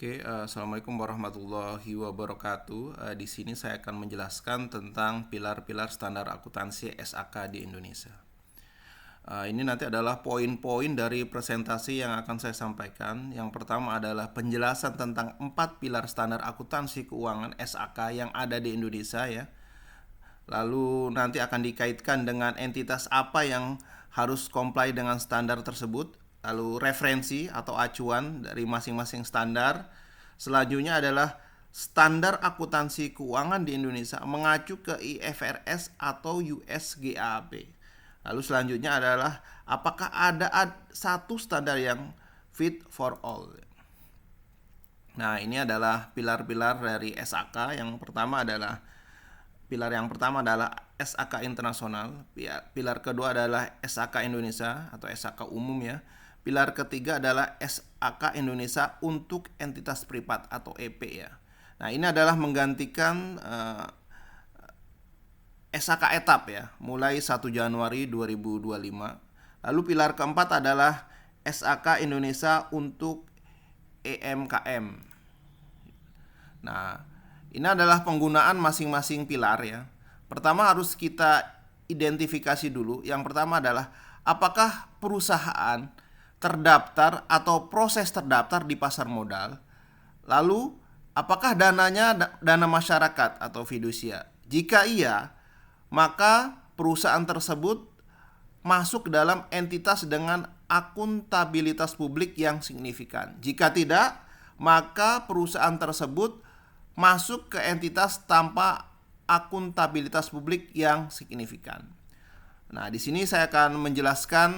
Assalamualaikum warahmatullahi wabarakatuh. Di sini saya akan menjelaskan tentang pilar-pilar standar akuntansi SAK di Indonesia. Ini nanti adalah poin-poin dari presentasi yang akan saya sampaikan. Yang pertama adalah penjelasan tentang 4 pilar standar akuntansi keuangan SAK yang ada di Indonesia ya. Lalu nanti akan dikaitkan dengan entitas apa yang harus comply dengan standar tersebut. Lalu referensi atau acuan dari masing-masing standar. Selanjutnya adalah standar akuntansi keuangan di Indonesia mengacu ke IFRS atau US GAAP. Lalu selanjutnya adalah apakah ada satu standar yang fit for all. Nah, ini adalah pilar-pilar dari SAK. Pilar yang pertama adalah SAK internasional. Pilar kedua adalah SAK Indonesia atau SAK umum ya. Pilar ketiga adalah SAK Indonesia untuk entitas privat atau EP ya. Nah, ini adalah menggantikan SAK etap ya, mulai 1 Januari 2025. Lalu pilar keempat adalah SAK Indonesia untuk EMKM. Nah, ini adalah penggunaan masing-masing pilar ya. Pertama harus kita identifikasi dulu. Yang pertama adalah apakah perusahaan terdaftar atau proses terdaftar di pasar modal. Lalu apakah dananya dana masyarakat atau fidusia? Jika iya, maka perusahaan tersebut masuk dalam entitas dengan akuntabilitas publik yang signifikan. Jika tidak, maka perusahaan tersebut masuk ke entitas tanpa akuntabilitas publik yang signifikan. Nah, di sini saya akan menjelaskan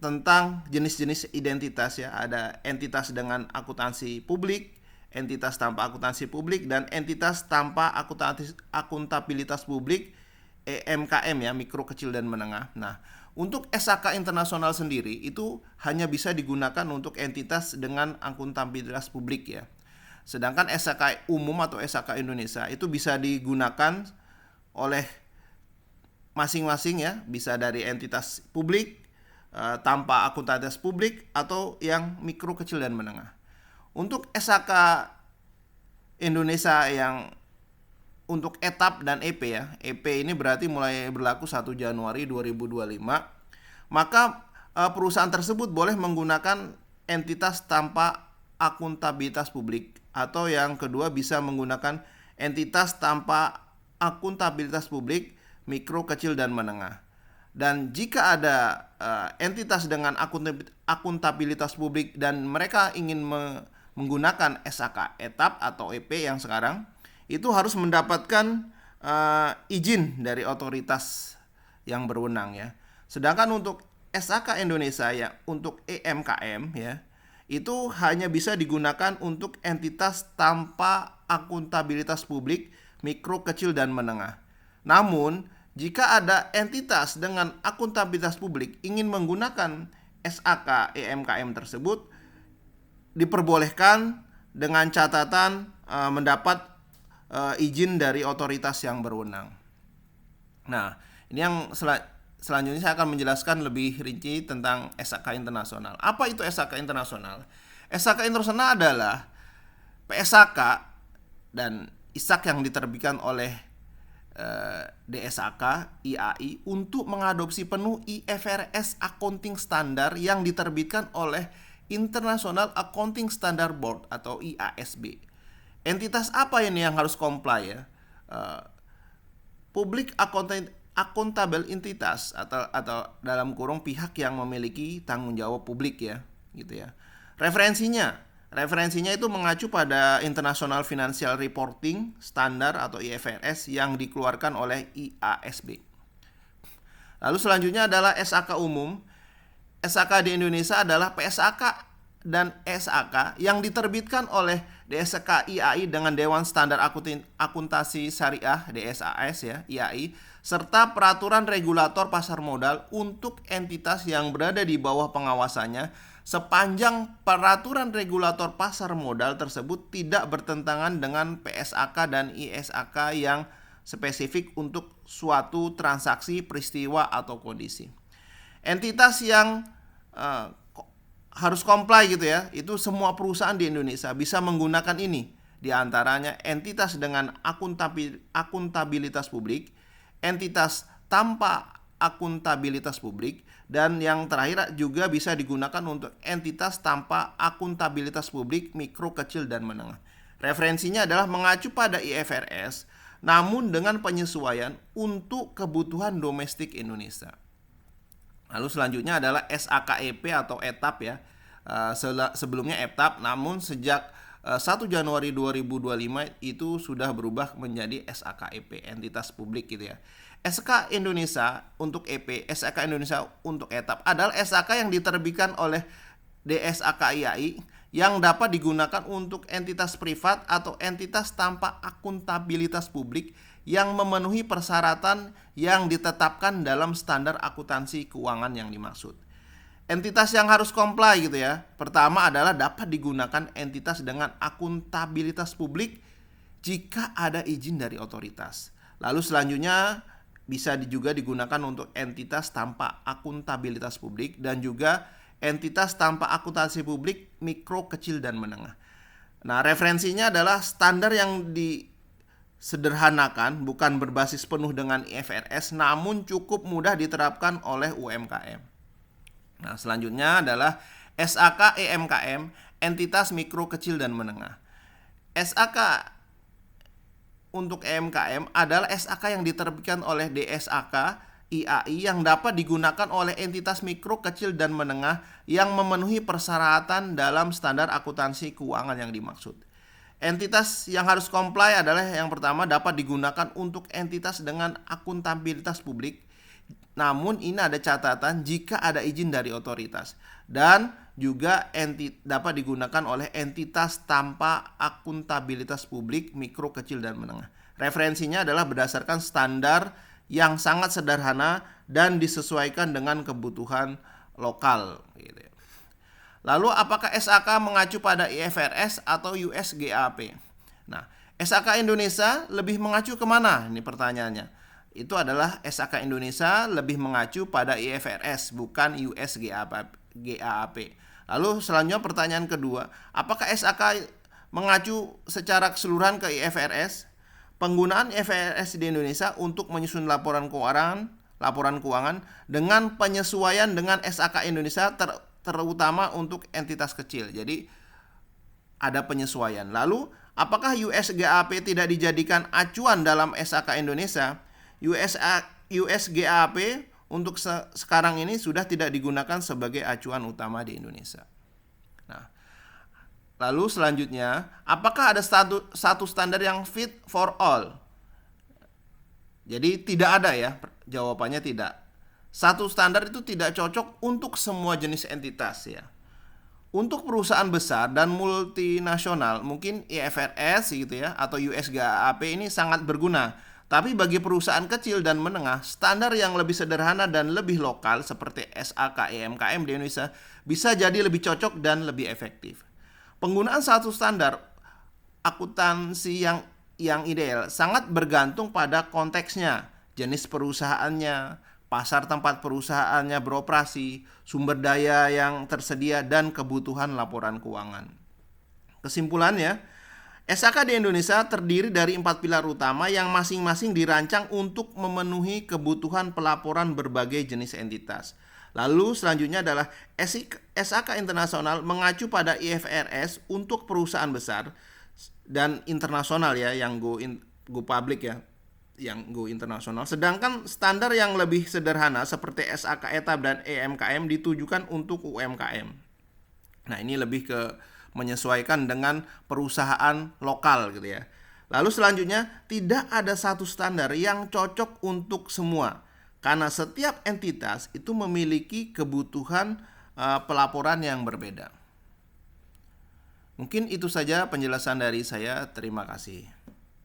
tentang jenis-jenis identitas ya. Ada entitas dengan akuntansi publik, entitas tanpa akuntansi publik, dan entitas tanpa akuntabilitas publik EMKM ya, mikro, kecil, dan menengah. Nah, untuk SAK internasional sendiri itu hanya bisa digunakan untuk entitas dengan akuntabilitas publik ya. Sedangkan SAK umum atau SAK Indonesia itu bisa digunakan oleh masing-masing ya, bisa dari entitas publik tanpa akuntabilitas publik atau yang mikro, kecil, dan menengah. Untuk SAK Indonesia yang untuk etap dan EP ya. EP ini berarti mulai berlaku 1 Januari 2025. Maka perusahaan tersebut boleh menggunakan entitas tanpa akuntabilitas publik, atau yang kedua bisa menggunakan entitas tanpa akuntabilitas publik, mikro, kecil, dan menengah. Dan jika ada entitas dengan akuntabilitas publik dan mereka ingin menggunakan SAK etap atau EP yang sekarang, itu harus mendapatkan izin dari otoritas yang berwenang ya. Sedangkan untuk SAK Indonesia ya, untuk EMKM ya, itu hanya bisa digunakan untuk entitas tanpa akuntabilitas publik, mikro, kecil, dan menengah. Namun, jika ada entitas dengan akuntabilitas publik ingin menggunakan SAK EMKM tersebut, diperbolehkan dengan catatan mendapat izin dari otoritas yang berwenang. Nah, ini yang selanjutnya saya akan menjelaskan lebih rinci tentang SAK internasional. Apa itu SAK internasional? SAK internasional adalah PSAK dan ISAK yang diterbitkan oleh DSAK, IAI untuk mengadopsi penuh IFRS Accounting Standard yang diterbitkan oleh International Accounting Standard Board atau IASB. Entitas apa ini yang harus comply ya? Public Accountable Entitas atau dalam kurung pihak yang memiliki tanggung jawab publik ya, gitu ya. Referensinya itu mengacu pada International Financial Reporting Standard atau IFRS yang dikeluarkan oleh IASB. Lalu selanjutnya adalah SAK umum. SAK di Indonesia adalah PSAK dan SAK yang diterbitkan oleh DSAK IAI dengan Dewan Standar Akuntansi Syariah DSAS ya, IAI, serta peraturan regulator pasar modal untuk entitas yang berada di bawah pengawasannya, sepanjang peraturan regulator pasar modal tersebut tidak bertentangan dengan PSAK dan ISAK yang spesifik untuk suatu transaksi, peristiwa, atau kondisi. Entitas yang harus comply gitu ya. Itu semua perusahaan di Indonesia bisa menggunakan ini. Di antaranya entitas dengan akuntabilitas publik, entitas tanpa akuntabilitas publik, dan yang terakhir juga bisa digunakan untuk entitas tanpa akuntabilitas publik mikro, kecil, dan menengah. Referensinya adalah mengacu pada IFRS, namun dengan penyesuaian untuk kebutuhan domestik Indonesia. Lalu selanjutnya adalah SAKEP atau ETAP ya. Sebelumnya ETAP, namun sejak 1 Januari 2025 itu sudah berubah menjadi SAKEP, entitas publik gitu ya. SK Indonesia untuk EP, SK Indonesia untuk ETAP adalah SK yang diterbitkan oleh DSAKIAI yang dapat digunakan untuk entitas privat atau entitas tanpa akuntabilitas publik yang memenuhi persyaratan yang ditetapkan dalam standar akuntansi keuangan yang dimaksud. Entitas yang harus comply gitu ya. Pertama adalah dapat digunakan entitas dengan akuntabilitas publik jika ada izin dari otoritas. Lalu selanjutnya bisa juga digunakan untuk entitas tanpa akuntabilitas publik dan juga entitas tanpa akuntansi publik mikro, kecil, dan menengah. Nah, referensinya adalah standar yang disederhanakan, bukan berbasis penuh dengan IFRS, namun cukup mudah diterapkan oleh UMKM. Nah, selanjutnya adalah SAK EMKM, entitas mikro, kecil, dan menengah. SAK untuk EMKM adalah SAK yang diterbitkan oleh DSAK IAI yang dapat digunakan oleh entitas mikro, kecil, dan menengah yang memenuhi persyaratan dalam standar akuntansi keuangan yang dimaksud. Entitas yang harus comply adalah yang pertama dapat digunakan untuk entitas dengan akuntabilitas publik. Namun ini ada catatan jika ada izin dari otoritas, dan juga dapat digunakan oleh entitas tanpa akuntabilitas publik mikro, kecil, dan menengah. Referensinya adalah berdasarkan standar yang sangat sederhana dan disesuaikan dengan kebutuhan lokal gitu. Lalu apakah SAK mengacu pada IFRS atau US GAAP? Nah, SAK Indonesia lebih mengacu kemana? Ini pertanyaannya. Itu adalah SAK Indonesia lebih mengacu pada IFRS, bukan US GAAP. Lalu selanjutnya pertanyaan kedua, apakah SAK mengacu secara keseluruhan ke IFRS? Penggunaan IFRS di Indonesia untuk menyusun laporan keuangan dengan penyesuaian dengan SAK Indonesia terutama untuk entitas kecil. Jadi ada penyesuaian. Lalu apakah US GAAP tidak dijadikan acuan dalam SAK Indonesia? US GAAP untuk sekarang ini sudah tidak digunakan sebagai acuan utama di Indonesia. Nah, lalu selanjutnya, apakah ada satu standar yang fit for all? Jadi tidak ada ya, jawabannya tidak. Satu standar itu tidak cocok untuk semua jenis entitas ya. Untuk perusahaan besar dan multinasional mungkin IFRS gitu ya atau US GAAP ini sangat berguna. Tapi bagi perusahaan kecil dan menengah, standar yang lebih sederhana dan lebih lokal seperti SAK EMKM di Indonesia bisa jadi lebih cocok dan lebih efektif. Penggunaan satu standar akuntansi yang ideal sangat bergantung pada konteksnya, jenis perusahaannya, pasar tempat perusahaannya beroperasi, sumber daya yang tersedia, dan kebutuhan laporan keuangan. Kesimpulannya, SAK di Indonesia terdiri dari 4 pilar utama yang masing-masing dirancang untuk memenuhi kebutuhan pelaporan berbagai jenis entitas. Lalu selanjutnya adalah SAK internasional mengacu pada IFRS untuk perusahaan besar dan internasional ya, yang go public ya, yang go internasional. Sedangkan standar yang lebih sederhana seperti SAK ETAP dan EMKM ditujukan untuk UMKM. Nah, ini lebih ke menyesuaikan dengan perusahaan lokal gitu ya. Lalu selanjutnya, tidak ada satu standar yang cocok untuk semua karena setiap entitas itu memiliki kebutuhan pelaporan yang berbeda. Mungkin itu saja penjelasan dari saya. Terima kasih.